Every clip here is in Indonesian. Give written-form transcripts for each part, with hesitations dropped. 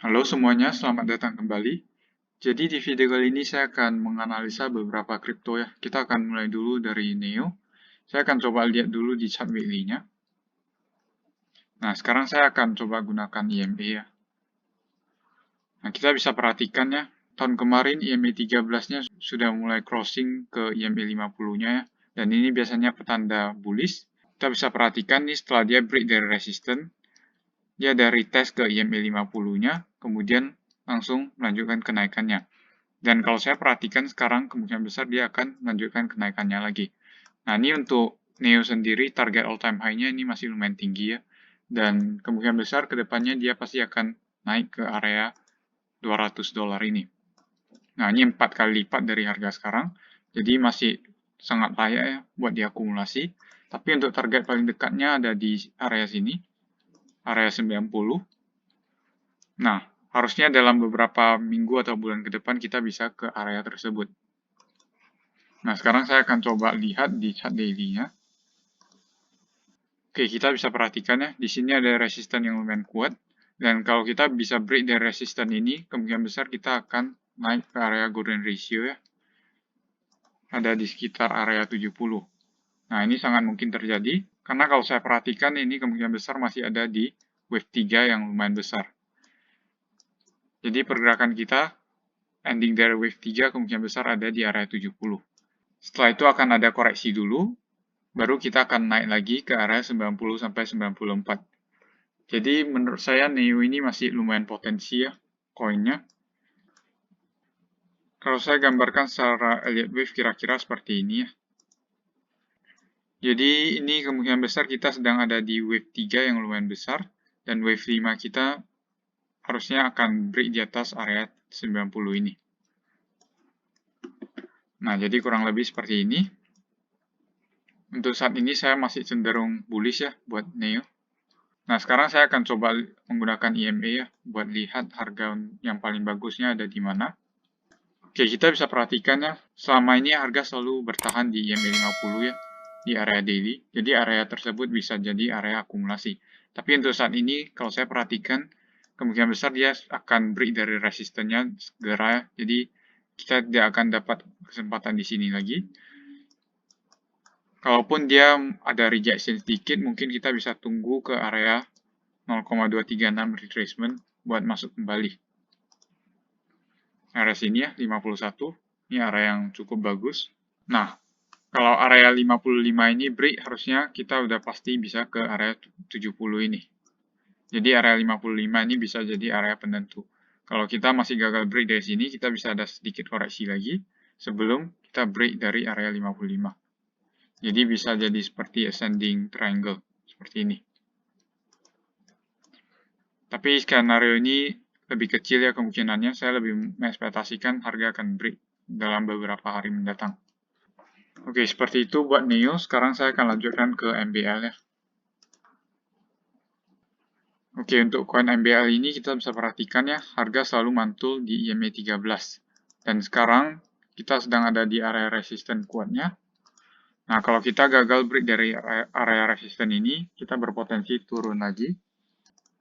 Halo semuanya, selamat datang kembali. Jadi di video kali ini saya akan menganalisa beberapa kripto ya. Kita akan mulai dulu dari Neo. Saya akan coba lihat dulu di chart weekly-nya. Nah, sekarang saya akan coba gunakan EMA ya. Nah, kita bisa perhatikan ya, tahun kemarin EMA 13-nya sudah mulai crossing ke EMA 50-nya ya. Dan ini biasanya petanda bullish. Kita bisa perhatikan nih setelah dia break dari resistance, dia dari tes ke EMA 50-nya, kemudian langsung melanjutkan kenaikannya. Dan kalau saya perhatikan sekarang kemungkinan besar dia akan melanjutkan kenaikannya lagi. Nah, ini untuk Neo sendiri target all time high-nya ini masih lumayan tinggi ya. Dan kemungkinan besar ke depannya dia pasti akan naik ke area $200 ini. Nah, ini 4 kali lipat dari harga sekarang. Jadi masih sangat layak ya buat diakumulasi. Tapi untuk target paling dekatnya ada di area sini, area 90. Nah, harusnya dalam beberapa minggu atau bulan ke depan kita bisa ke area tersebut. Nah, sekarang saya akan coba lihat di chart daily-nya. Oke, kita bisa perhatikan ya, di sini ada resisten yang lumayan kuat. Dan kalau kita bisa break dari resisten ini, kemungkinan besar kita akan naik ke area golden ratio ya. Ada di sekitar area 70. Nah, ini sangat mungkin terjadi. Karena kalau saya perhatikan, ini kemungkinan besar masih ada di wave 3 yang lumayan besar. Jadi pergerakan kita, ending dari wave 3 kemungkinan besar ada di area 70. Setelah itu akan ada koreksi dulu, baru kita akan naik lagi ke area 90 sampai 94. Jadi menurut saya Neo ini masih lumayan potensi ya koinnya. Kalau saya gambarkan secara Elliott Wave kira-kira seperti ini ya. Jadi ini kemungkinan besar kita sedang ada di wave 3 yang lumayan besar dan wave 5 kita harusnya akan break di atas area 90 ini. Nah, jadi kurang lebih seperti ini. Untuk saat ini saya masih cenderung bullish ya buat Neo. Nah, sekarang saya akan coba menggunakan EMA ya, buat lihat harga yang paling bagusnya ada di mana. Oke, kita bisa perhatikan ya, selama ini harga selalu bertahan di EMA 50 ya, di area daily. Jadi area tersebut bisa jadi area akumulasi. Tapi untuk saat ini, kalau saya perhatikan, kemungkinan besar dia akan break dari resistennya segera ya. Jadi kita tidak akan dapat kesempatan di sini lagi. Kalaupun dia ada rejection sedikit, mungkin kita bisa tunggu ke area 0,236 retracement buat masuk kembali. Area sini ya, 51. Ini area yang cukup bagus. Nah, kalau area 55 ini break, harusnya kita udah pasti bisa ke area 70 ini. Jadi area 55 ini bisa jadi area penentu. Kalau kita masih gagal break dari sini, kita bisa ada sedikit koreksi lagi sebelum kita break dari area 55. Jadi bisa jadi seperti ascending triangle, seperti ini. Tapi skenario ini lebih kecil ya kemungkinannya, saya lebih mengekspektasikan harga akan break dalam beberapa hari mendatang. Oke, seperti itu buat Neo. Sekarang saya akan lanjutkan ke MBL ya. Oke, untuk koin MBL ini kita bisa perhatikan ya, harga selalu mantul di EMA 13. Dan sekarang kita sedang ada di area resisten kuatnya. Nah, kalau kita gagal break dari area resisten ini, kita berpotensi turun lagi.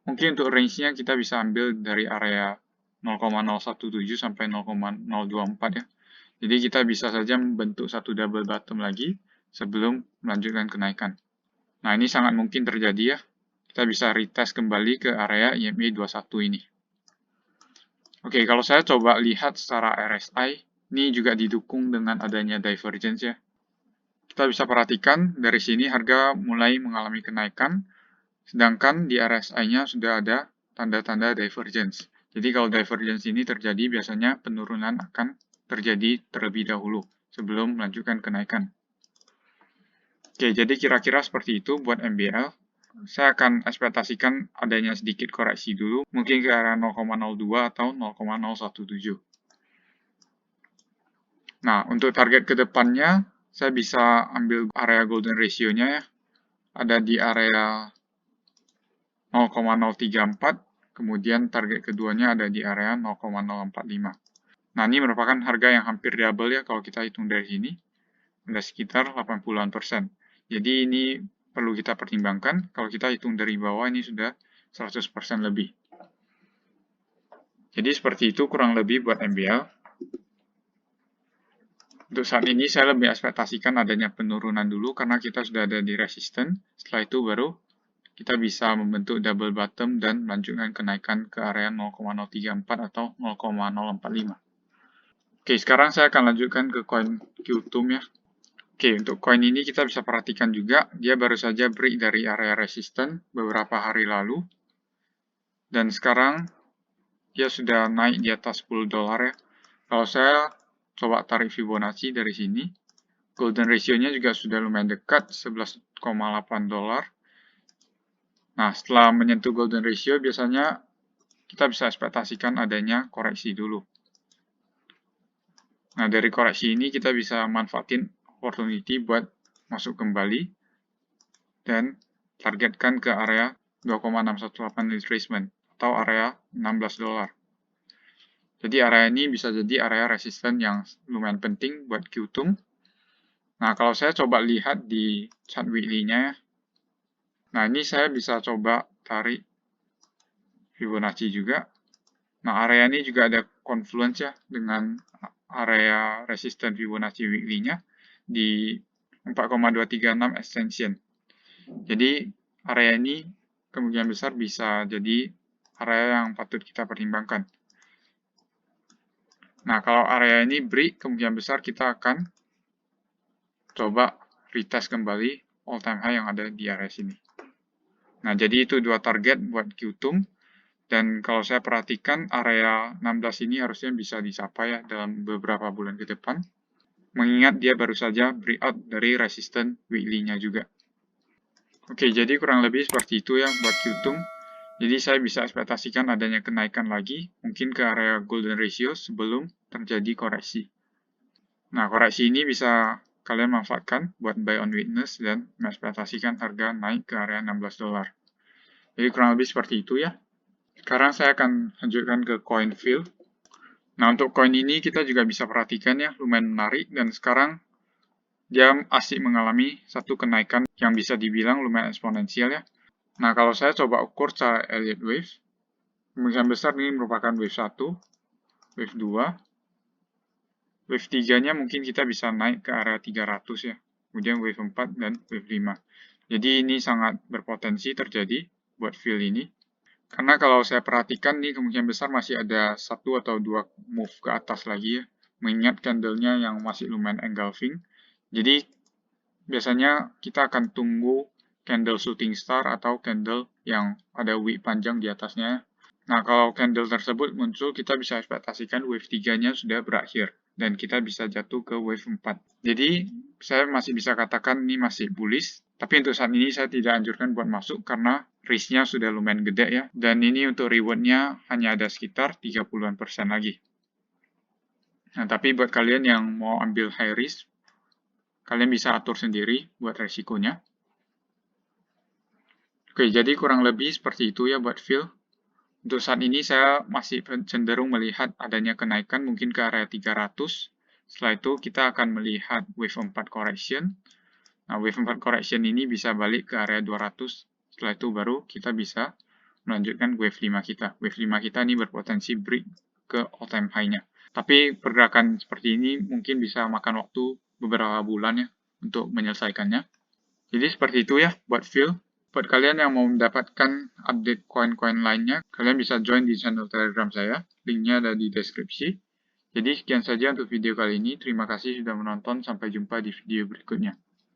Mungkin untuk range-nya kita bisa ambil dari area 0,017 sampai 0,024 ya. Jadi kita bisa saja membentuk satu double bottom lagi sebelum melanjutkan kenaikan. Nah, ini sangat mungkin terjadi ya. Kita bisa retest kembali ke area EMA 21 ini. Oke, kalau saya coba lihat secara RSI, ini juga didukung dengan adanya divergence ya. Kita bisa perhatikan dari sini harga mulai mengalami kenaikan, sedangkan di RSI-nya sudah ada tanda-tanda divergence. Jadi kalau divergence ini terjadi, biasanya penurunan akan terjadi terlebih dahulu sebelum melanjutkan kenaikan. Oke, jadi kira-kira seperti itu buat MBL. Saya akan ekspektasikan adanya sedikit koreksi dulu, mungkin ke area 0,02 atau 0,017. Nah, untuk target ke depannya, saya bisa ambil area golden ratio-nya ya. Ada di area 0,034, kemudian target keduanya ada di area 0,045. Nah, ini merupakan harga yang hampir double ya kalau kita hitung dari sini. Ada sekitar 80-an%. Jadi ini perlu kita pertimbangkan. Kalau kita hitung dari bawah ini sudah 100% lebih. Jadi seperti itu kurang lebih buat MBL. Untuk saat ini saya lebih ekspektasikan adanya penurunan dulu karena kita sudah ada di resisten. Setelah itu baru kita bisa membentuk double bottom dan melanjutkan kenaikan ke area 0,034 atau 0,045. Oke, sekarang saya akan lanjutkan ke koin Qtum ya. Oke, untuk koin ini kita bisa perhatikan juga, dia baru saja break dari area resisten beberapa hari lalu. Dan sekarang dia sudah naik di atas 10 dolar ya. Kalau saya coba tarik Fibonacci dari sini, golden ratio-nya juga sudah lumayan dekat, 11,8 dolar. Nah, setelah menyentuh golden ratio, biasanya kita bisa ekspektasikan adanya koreksi dulu. Nah, dari koreksi ini kita bisa manfaatin opportunity buat masuk kembali dan targetkan ke area 2,618 retracement atau area 16 dolar. Jadi area ini bisa jadi area resisten yang lumayan penting buat Qtum. Nah, kalau saya coba lihat di chart weekly-nya, nah ini saya bisa coba tarik Fibonacci juga. Nah, area ini juga ada confluence ya dengan area resisten Fibonacci weekly-nya di 4,236 extension. Jadi, area ini kemungkinan besar bisa jadi area yang patut kita pertimbangkan. Nah, kalau area ini break, kemungkinan besar kita akan coba retest kembali all time high yang ada di area sini. Nah, jadi itu dua target buat Qtum. Dan kalau saya perhatikan, area 16 ini harusnya bisa dicapai ya dalam beberapa bulan ke depan. Mengingat dia baru saja breakout dari resisten weekly-nya juga. Oke, jadi kurang lebih seperti itu ya buat Qtum. Jadi saya bisa ekspektasikan adanya kenaikan lagi, mungkin ke area golden ratio sebelum terjadi koreksi. Nah, koreksi ini bisa kalian manfaatkan buat buy on weakness dan mengekspektasikan harga naik ke area 16 dolar. Jadi kurang lebih seperti itu ya. Sekarang saya akan lanjutkan ke coin fill. Nah, untuk koin ini kita juga bisa perhatikan ya, lumayan menarik dan sekarang dia asik mengalami satu kenaikan yang bisa dibilang lumayan eksponensial ya. Nah, kalau saya coba ukur secara Elliott Wave, kemungkinan besar ini merupakan wave 1, wave 2, wave 3-nya mungkin kita bisa naik ke area 300 ya. Kemudian wave 4 dan wave 5. Jadi ini sangat berpotensi terjadi buat fill ini. Karena kalau saya perhatikan nih kemungkinan besar masih ada satu atau dua move ke atas lagi ya. Mengingat candle-nya yang masih lumayan engulfing. Jadi biasanya kita akan tunggu candle shooting star atau candle yang ada wick panjang di atasnya. Nah, kalau candle tersebut muncul, kita bisa ekspektasikan wave 3-nya sudah berakhir. Dan kita bisa jatuh ke wave 4. Jadi, saya masih bisa katakan ini masih bullish. Tapi untuk saat ini saya tidak anjurkan buat masuk karena risk-nya sudah lumayan gede ya. Dan ini untuk reward-nya hanya ada sekitar 30% lagi. Nah, tapi buat kalian yang mau ambil high risk, kalian bisa atur sendiri buat resikonya. Oke, jadi kurang lebih seperti itu ya buat fill. Untuk saat ini saya masih cenderung melihat adanya kenaikan mungkin ke area 300. Setelah itu kita akan melihat wave 4 correction. Nah, wave 4 correction ini bisa balik ke area 200. Setelah itu baru kita bisa melanjutkan wave 5 kita. Wave 5 kita ini berpotensi break ke all time high-nya. Tapi pergerakan seperti ini mungkin bisa makan waktu beberapa bulan ya untuk menyelesaikannya. Jadi seperti itu ya buat fill. Buat kalian yang mau mendapatkan update koin-koin lainnya, kalian bisa join di channel Telegram saya. Linknya ada di deskripsi. Jadi sekian saja untuk video kali ini. Terima kasih sudah menonton. Sampai jumpa di video berikutnya.